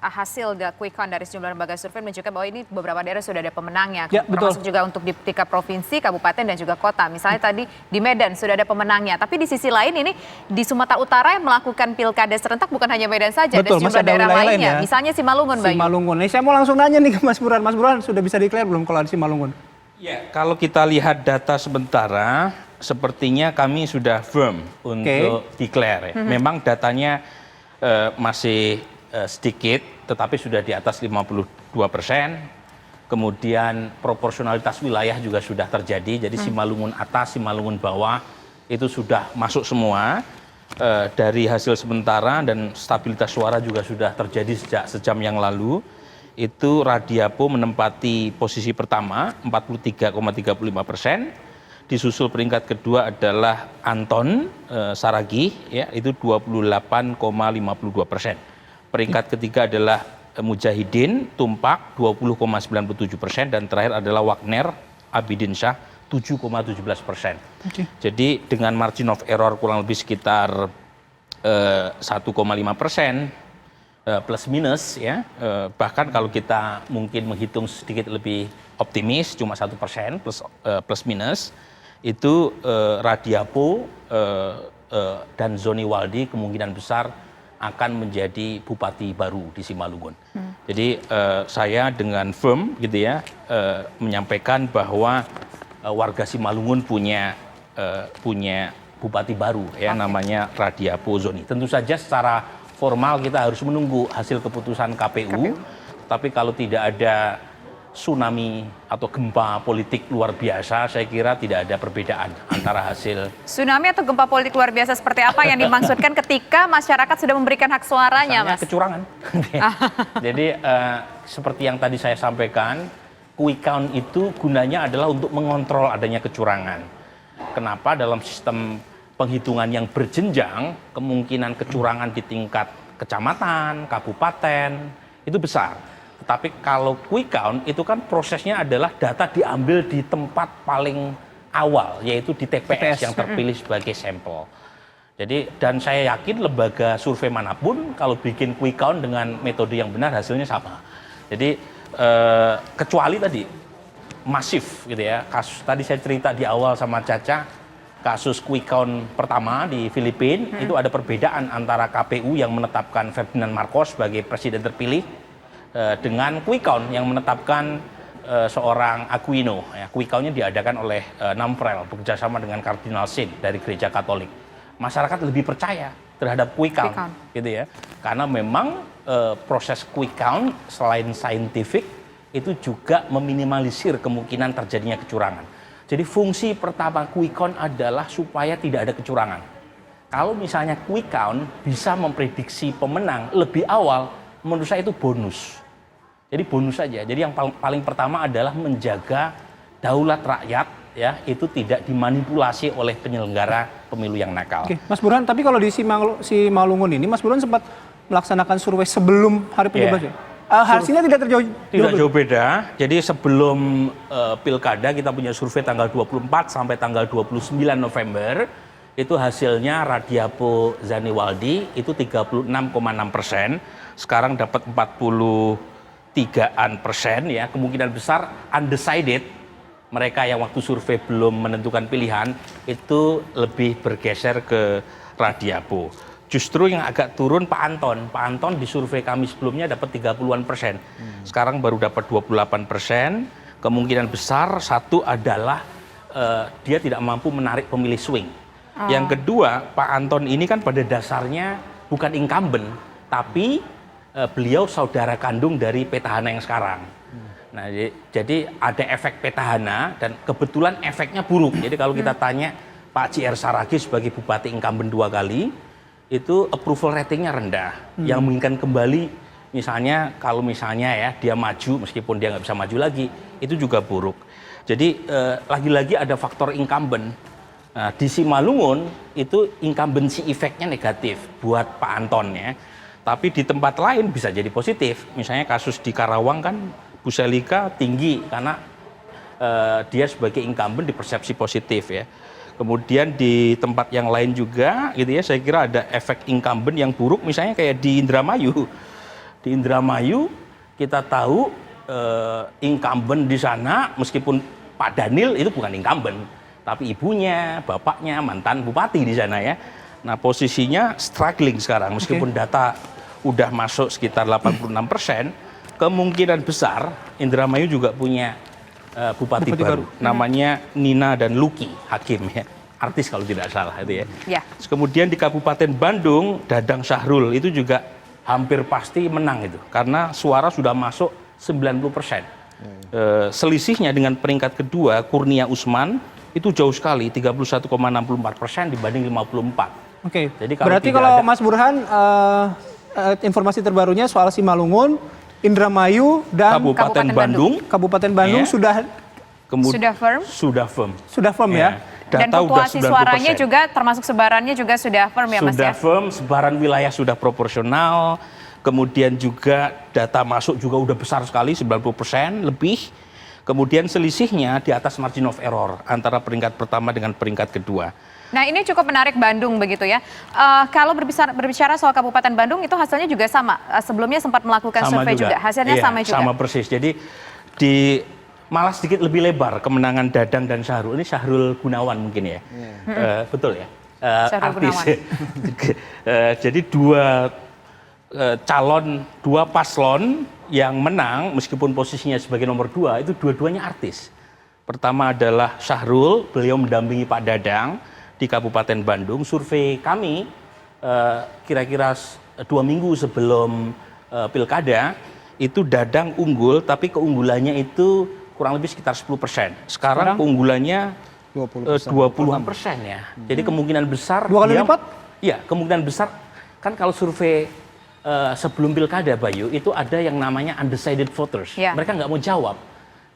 hasil quick count dari sejumlah lembaga survei menunjukkan bahwa ini beberapa daerah sudah ada pemenangnya, Ya, termasuk betul. juga untuk di tingkat provinsi, kabupaten dan juga kota. Misalnya tadi di Medan sudah ada pemenangnya, tapi di sisi lain ini di Sumatera Utara yang melakukan pilkada serentak bukan hanya Medan saja, Betul, ada masih sejumlah ada daerah wilayah lain lainnya. ya. Misalnya Simalungun, Bayu. Simalungun. Nih saya mau langsung nanya nih ke Mas Burhan. Mas Burhan sudah bisa declare belum kalau di Simalungun? Ya, kalau kita lihat data sementara, sepertinya kami sudah firm untuk declare. Memang datanya masih sedikit, tetapi sudah di atas 52%. Kemudian proporsionalitas wilayah juga sudah terjadi, jadi Simalungun atas, Simalungun bawah itu sudah masuk semua. Dari hasil sementara dan stabilitas suara juga sudah terjadi sejak sejam yang lalu. Itu Radiapo menempati posisi pertama 43,35%. Disusul peringkat kedua adalah Anton Saragih, ya, itu 28,52%. Peringkat ketiga adalah Mujahidin Tumpak 20,97%, dan terakhir adalah Wagner Abidin Syah 7,17%. Jadi dengan margin of error kurang lebih sekitar 1,5%. Plus minus, ya, bahkan kalau kita mungkin menghitung sedikit lebih optimis cuma 1% plus minus itu Radiapo dan Zoni Waldi kemungkinan besar akan menjadi bupati baru di Simalungun. Jadi saya dengan firm gitu ya menyampaikan bahwa warga Simalungun punya bupati baru ya, namanya Radiapo Zoni. Tentu saja secara formal kita harus menunggu hasil keputusan KPU. Tapi kalau tidak ada tsunami atau gempa politik luar biasa, saya kira tidak ada perbedaan antara hasil. Tsunami atau gempa politik luar biasa seperti apa yang dimaksudkan ketika masyarakat sudah memberikan hak suaranya, Misalnya Mas? kecurangan. Jadi seperti yang tadi saya sampaikan, quick count itu gunanya adalah untuk mengontrol adanya kecurangan. Kenapa? Dalam sistem penghitungan yang berjenjang, kemungkinan kecurangan di tingkat kecamatan, kabupaten, itu besar. Tetapi kalau quick count itu kan prosesnya adalah data diambil di tempat paling awal, yaitu di TPS yang terpilih sebagai sampel. Jadi, dan saya yakin lembaga survei manapun kalau bikin quick count dengan metode yang benar hasilnya sama. Jadi kecuali tadi masif gitu ya, kasus tadi saya cerita di awal sama Caca, kasus quick count pertama di Filipina itu ada perbedaan antara KPU yang menetapkan Ferdinand Marcos sebagai presiden terpilih dengan quick count yang menetapkan seorang Aquino. Ya, quick count-nya diadakan oleh Namprel bekerjasama dengan Kardinal Sin dari Gereja Katolik. Masyarakat lebih percaya terhadap quick count, gitu ya, karena memang proses quick count selain saintifik itu juga meminimalisir kemungkinan terjadinya kecurangan. Jadi fungsi pertama quick count adalah supaya tidak ada kecurangan. Kalau misalnya quick count bisa memprediksi pemenang lebih awal, menurut saya itu bonus. Jadi bonus saja. Jadi yang paling pertama adalah menjaga daulat rakyat, ya, itu tidak dimanipulasi oleh penyelenggara pemilu yang nakal. Oke, Mas Burhan, tapi kalau di Simalungun ini, Mas Burhan sempat melaksanakan survei sebelum hari pencoblosan. Hasilnya tidak jauh beda. Jadi sebelum pilkada kita punya survei tanggal 24 sampai tanggal 29 November. Itu hasilnya Radiapo Zani Waldi itu 36,6%. Sekarang dapat 43% ya. Kemungkinan besar undecided, mereka yang waktu survei belum menentukan pilihan itu lebih bergeser ke Radiapo. Justru yang agak turun Pak Anton. Pak Anton di survei kami sebelumnya dapat 30-an%. Sekarang baru dapat 28%. Kemungkinan besar satu adalah dia tidak mampu menarik pemilih swing. Yang kedua, Pak Anton ini kan pada dasarnya bukan incumbent, tapi beliau saudara kandung dari petahana yang sekarang. Nah, jadi ada efek petahana dan kebetulan efeknya buruk. Jadi kalau kita tanya Pak JR Saragih sebagai bupati incumbent 2 kali, itu approval ratingnya rendah, yang menginginkan kembali misalnya kalau misalnya ya dia maju meskipun dia nggak bisa maju lagi, itu juga buruk. Jadi lagi-lagi ada faktor incumbent. Nah, di Simalungun itu incumbency efeknya negatif buat Pak Anton ya, tapi di tempat lain bisa jadi positif. Misalnya kasus di Karawang kan Bu Selika tinggi karena dia sebagai incumbent dipersepsi positif ya. Kemudian di tempat yang lain juga gitu ya, saya kira ada efek incumbent yang buruk, misalnya kayak di Indramayu. Di Indramayu kita tahu incumbent di sana, meskipun Pak Daniel itu bukan incumbent, tapi ibunya, bapaknya mantan bupati di sana ya. Nah posisinya struggling sekarang, meskipun data udah masuk sekitar 86%, kemungkinan besar Indramayu juga punya bupati baru. Namanya Nina dan Luki Hakim ya, artis kalau tidak salah itu ya. Kemudian di Kabupaten Bandung, Dadang Syahrul itu juga hampir pasti menang itu, karena suara sudah masuk 90%. Selisihnya dengan peringkat kedua Kurnia Usman itu jauh sekali, 31,64% dibanding 54. Oke. Jadi berarti kalau Mas Burhan, informasi terbarunya soal Simalungun, Indramayu dan Kabupaten Bandung sudah firm. Sudah firm ya. Dan fluktuasi suaranya juga termasuk sebarannya juga sudah firm ya Mas ya. Sudah firm, sebaran wilayah sudah proporsional. Kemudian juga data masuk juga udah besar sekali, 90% lebih. Kemudian selisihnya di atas margin of error antara peringkat pertama dengan peringkat kedua. Nah ini cukup menarik Bandung begitu ya. Kalau berbicara soal Kabupaten Bandung itu hasilnya juga sama. Sebelumnya sempat melakukan survei juga. Hasilnya sama juga. Sama persis. Jadi malah sedikit lebih lebar kemenangan Dadang dan Syahrul. Ini Syahrul Gunawan mungkin ya. Betul ya. Artis. Jadi dua paslon yang menang meskipun posisinya sebagai nomor 2 itu dua-duanya artis. Pertama adalah Syahrul, beliau mendampingi Pak Dadang di Kabupaten Bandung. Survei kami kira-kira 2 minggu sebelum pilkada itu Dadang unggul, tapi keunggulannya itu kurang lebih sekitar 10%. Sekarang keunggulannya 20-an% ya. Jadi kemungkinan besar 2 kali lipat? Iya, kemungkinan besar kan kalau survei sebelum pilkada Bayu itu ada yang namanya undecided voters. Mereka nggak mau jawab.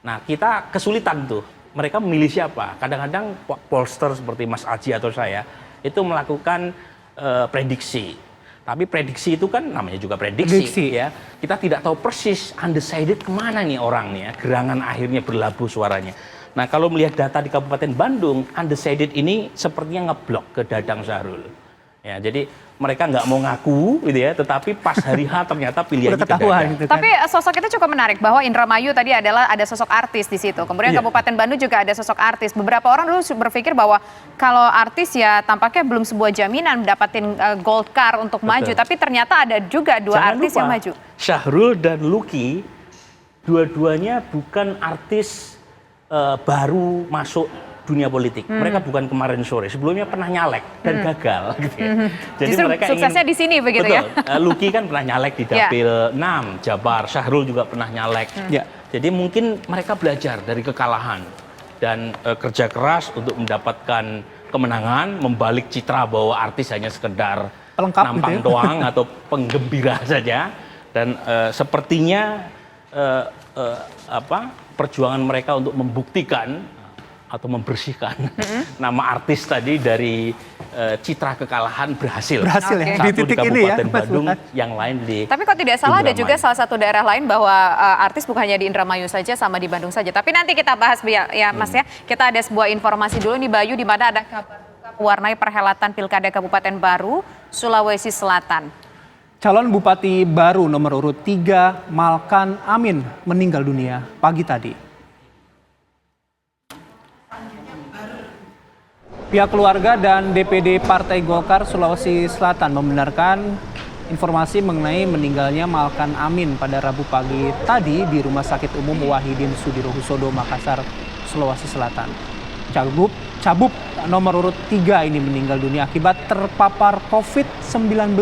Nah kita kesulitan tuh. Mereka memilih siapa? Kadang-kadang pollster seperti Mas Aji atau saya itu melakukan prediksi. Tapi prediksi itu kan namanya juga prediksi. Ya. Kita tidak tahu persis undecided kemana nih orangnya. Gerangan akhirnya berlabuh suaranya. Nah kalau melihat data di Kabupaten Bandung, undecided ini sepertinya ngeblok ke Dadang Syahrul. Ya, jadi mereka nggak mau ngaku gitu ya, tetapi pas hari H ternyata pilihannya ke Dadang. Gitu kan. Tapi sosok itu cukup menarik bahwa Indramayu tadi ada sosok artis di situ. Kemudian Kabupaten Bandung juga ada sosok artis. Beberapa orang dulu berpikir bahwa kalau artis ya tampaknya belum sebuah jaminan dapatin gold car untuk maju. Tapi ternyata ada juga dua artis yang maju. Syahrul dan Luki, dua-duanya bukan artis baru masuk dunia politik. Mereka bukan kemarin sore, sebelumnya pernah nyalek dan gagal gitu ya. Jadi justru mereka suksesnya di sini begitu ya. Luki kan pernah nyalek di Dapil 6 Jabar, Syahrul juga pernah nyalek. Jadi mungkin mereka belajar dari kekalahan dan kerja keras untuk mendapatkan kemenangan, membalik citra bahwa artis hanya sekedar nampang doang atau penggembira saja. Dan sepertinya perjuangan mereka untuk membuktikan atau membersihkan nama artis tadi dari citra kekalahan berhasil. Ya. Satu di titik ini ya, Bandung, yang lain di Tapi kok tidak salah ada juga salah satu daerah lain bahwa artis bukan hanya di Indramayu saja sama di Bandung saja. Tapi nanti kita bahas ya Mas ya. Kita ada sebuah informasi dulu nih Bayu di mana ada kabar mewarnai perhelatan Pilkada Kabupaten Baru, Sulawesi Selatan. Calon Bupati baru nomor urut 3 Malkan Amin meninggal dunia pagi tadi. Pihak keluarga dan DPD Partai Golkar Sulawesi Selatan membenarkan informasi mengenai meninggalnya Malkan Amin pada Rabu pagi tadi di Rumah Sakit Umum Wahidin Sudirohusodo, Makassar, Sulawesi Selatan. Cabub nomor urut 3 ini meninggal dunia akibat terpapar COVID-19.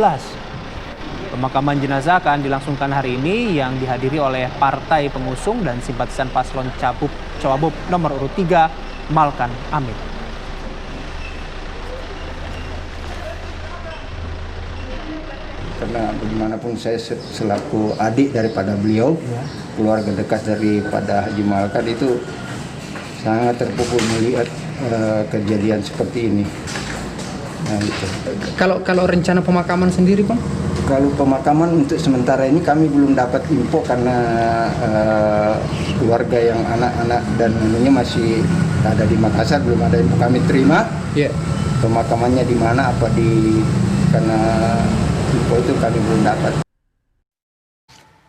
Pemakaman jenazah akan dilangsungkan hari ini yang dihadiri oleh partai pengusung dan simpatisan paslon Cabub nomor urut 3 Malkan Amin. Karena bagaimanapun saya selaku adik daripada beliau, keluarga dekat daripada Haji Malkan itu sangat terpukul melihat kejadian seperti ini. Nah, gitu. Kalau rencana pemakaman sendiri, Bang? Kalau pemakaman untuk sementara ini kami belum dapat info karena keluarga yang anak-anak dan menunya masih ada di Makassar, belum ada info kami terima. Pemakamannya di mana karena info itu kami belum dapat.